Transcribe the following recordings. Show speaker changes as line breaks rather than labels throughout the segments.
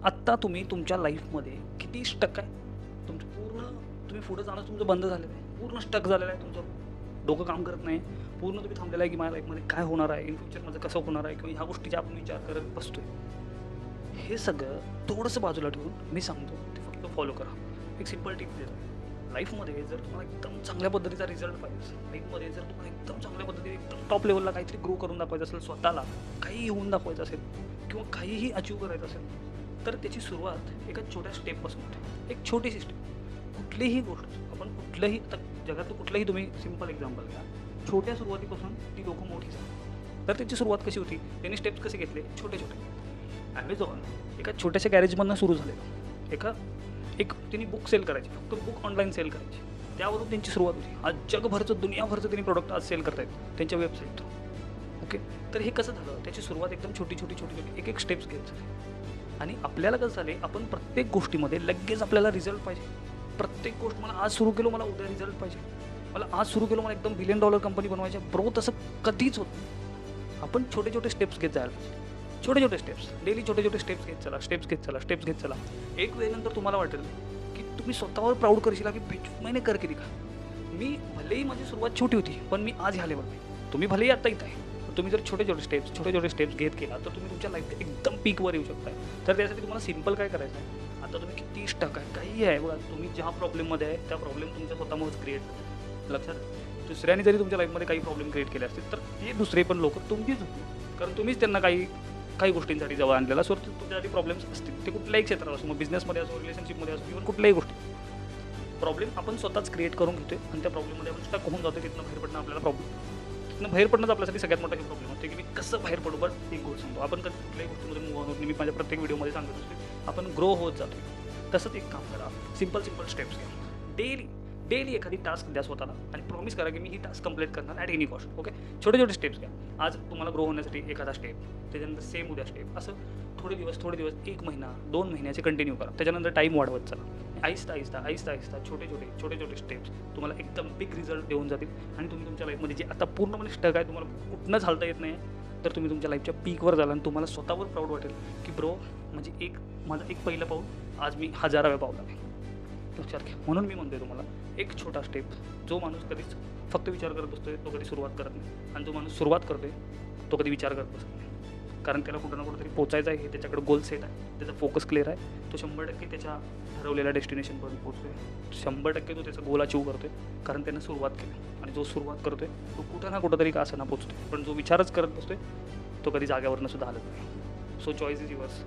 आत्ता तुम्ही तुमच्या लाईफमध्ये किती स्टक आहे? तुमचं पूर्ण तुम्ही पुढे जाणं तुमचं बंद झालेलं आहे. पूर्ण स्टक झालेलं आहे. तुमचं डोकं काम करत नाही. पूर्ण तुम्ही थांबलेलं आहे, की माझ्या लाईफमध्ये काय होणार आहे? इन फ्युचर माझं कसं होणार आहे? किंवा ह्या गोष्टीचा आपण विचार करत बसतोय. हे सगळं थोडंसं बाजूला ठेवून मी सांगतो ते फक्त फॉलो करा. एक सिंपल टिप देतो. लाईफमध्ये जर तुम्हाला एकदम चांगल्या पद्धतीचा रिझल्ट पाहिजे असेल, लाईफमध्ये जर तुम्हाला एकदम चांगल्या पद्धतीने एकदम टॉप लेवलला काहीतरी ग्रो करून दाखवायचं असेल, स्वतःला काही होऊन दाखवायचं असेल किंवा काहीही अचीव करायचं असेल, तर त्याची सुरुवात एका छोट्या स्टेपपासून होते. एक छोटीशी स्टेप. कुठलीही गोष्ट आपण कुठलंही आता जगातलं कुठलंही तुम्ही सिंपल एक्झाम्पल घ्या. छोट्या सुरुवातीपासून ती लोकं मोठी झाली. तर त्याची सुरुवात कशी होती? त्यांनी स्टेप्स कसे घेतले? छोटे छोटे. ॲमेझॉन एका छोट्याशा गॅरेजमधनं सुरू झालेलं. एक त्यांनी बुक सेल करायची, फक्त बुक ऑनलाईन सेल करायची. त्यावरून त्यांची सुरुवात होती. आज जगभरचं दुनियाभरचं त्यांनी प्रोडक्ट आज सेल करतायत त्यांच्या वेबसाईट थ्रू. ओके, तर हे कसं झालं? त्याची सुरुवात एकदम छोटी एक एक स्टेप्स घेत झाली. आणि आपल्याला कसं झाले, आपण प्रत्येक गोष्टीमध्ये लगेच आपल्याला रिझल्ट पाहिजे. प्रत्येक गोष्ट मला आज सुरू केलं, मला उद्या रिझल्ट पाहिजे. मला आज सुरू केलं, मला एकदम $1 बिलियन कंपनी बनवायची. ब्रो, तसं कधीच होत नाही. आपण छोटे स्टेप्स घेत जायला पाहिजे. छोटे स्टेप्स, डेली छोटे स्टेप्स घेत चला. एक वेळेनंतर तुम्हाला वाटेल की तुम्ही स्वतःवर प्राऊड करशील की मैंने कर केली का. मी भलेही माझी सुरुवात छोटी होती, पण मी आज ह्या लेवलवर आहे. तुम्ही भलेही आत्ता इथं आहे, पण तुम्ही जर छोटे स्टेप्स घेत गेला तर तुम्ही तुमच्या लाईफच्या एकदम पीकवर येऊ शकता. तर त्यासाठी तुम्हाला सिंपल काय करायचं आहे? आता तुम्ही किती स्टक आहे, काही आहे बघा, तुम्ही ज्या प्रॉब्लेममध्ये आहे त्या प्रॉब्लेम तुमच्या स्वतःमुळेच क्रिएट होतात. लक्षात, दुसऱ्याने जरी तुमच्या लाईफमध्ये काही प्रॉब्लेम क्रिएट केले असतील तर ते दुसरे पण लोक तुमचीच होती, कारण तुम्हीच त्यांना काही गोष्टींसाठी जवळ आणलेला. सो तुमच्यासाठी प्रॉब्लेम्स असतील, ते कुठल्याही क्षेत्रात असो, मग बिझनेसमध्ये असो, रिलेशनशिपमध्ये असो, किंवा कुठल्याही गोष्टी. प्रॉब्लेम आपण स्वतःच क्रिएट करून घेतोय आणि त्या प्रॉब्लेममध्ये आपण स्टक होऊन जातो. तिथनं बाहेर पडणं आपल्याला तिथनं बाहेर पडणंच आपल्यासाठी सगळ्यात मोठा हे प्रॉब्लेम होते की मी कसं बाहेर पडू. बट एक गोष्ट सांगतो, आपण कुठल्याही गोष्टीमध्ये मूव्ह होत नाही. मी माझ्या प्रत्येक व्हिडिओमध्ये सांगत असतो, आपण ग्रो होत जातो. तसंच एक काम करा, सिंपल स्टेप्स घ्या. डेली एखादी टास्क द्या स्वतःला आणि प्रॉमिस करा की मी ही टास्क कंप्लीट करणार ॲट एनी कॉस्ट. ओके, छोटे स्टेप्स घ्या. आज तुम्हाला ग्रो होण्यासाठी एखादा स्टेप, त्याच्यानंतर सेम उद्या स्टेप, असं थोडे दिवस 1 महिना 2 महिन्याचे कंटिन्यू करा. त्याच्यानंतर टाईम वाढवत चला. आहिस्ता छोटे स्टेप्स तुम्हाला एकदम बिग रिझल्ट देऊन जातील. आणि तुम्ही तुमच्या लाईफमध्ये जे आता पूर्णपणे स्टक आहे, तुम्हाला कुठनंच हालता येत नाही, तर तुम्ही तुमच्या लाईफच्या पीकवर जाल आणि तुम्हाला स्वतःवर प्राऊड वाटेल की ब्रो, म्हणजे माझं एक पहिलं पाऊल आज मी 1000व्या पाऊल आहे. लक्षात घ्या. म्हणून मी म्हणतोय तुम्हाला, एक छोटा स्टेप. जो माणूस कधीच फक्त विचार करत बसतोय तो कधी सुरुवात करत नाही, आणि जो माणूस सुरुवात करतोय तो कधी विचार करत बसत नाही. कारण त्याला कुठं ना कुठंतरी पोचायचं आहे, त्याच्याकडे गोल सेट आहे, त्याचा फोकस क्लिअर आहे. तो 100% त्याच्या ठरवलेल्या डेस्टिनेशनपर्यंत पोहोचतोय. 100% तो त्याचा गोल अचीव करतोय, कारण त्यानं सुरुवात केली. आणि जो सुरुवात करतोय तो कुठं ना कुठंतरी का असं ना पोचतोय. पण जो विचारच करत बसतोय तो कधी जाग्यावरनं सुद्धा हलत नाही. So choice is yours.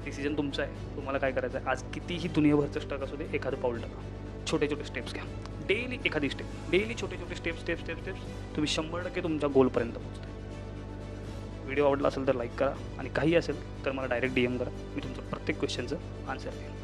Decision तुमचा आहे. तुम्हाला काय करायचं आहे? आज कितीही दुनियाभरचं स्टक असू दे, एखादं पाऊल टाका. छोटे स्टेप्स घ्या. डेली एखादी स्टेप, डेली छोटे स्टेप्स तुम्ही 100% तुमच्या गोलपर्यंत पोहोचता. व्हिडिओ आवडला असेल तर लाईक करा, आणि काही असेल तर मला डायरेक्ट DM करा. मी तुमचं प्रत्येक क्वेश्चनचं आन्सर देईन.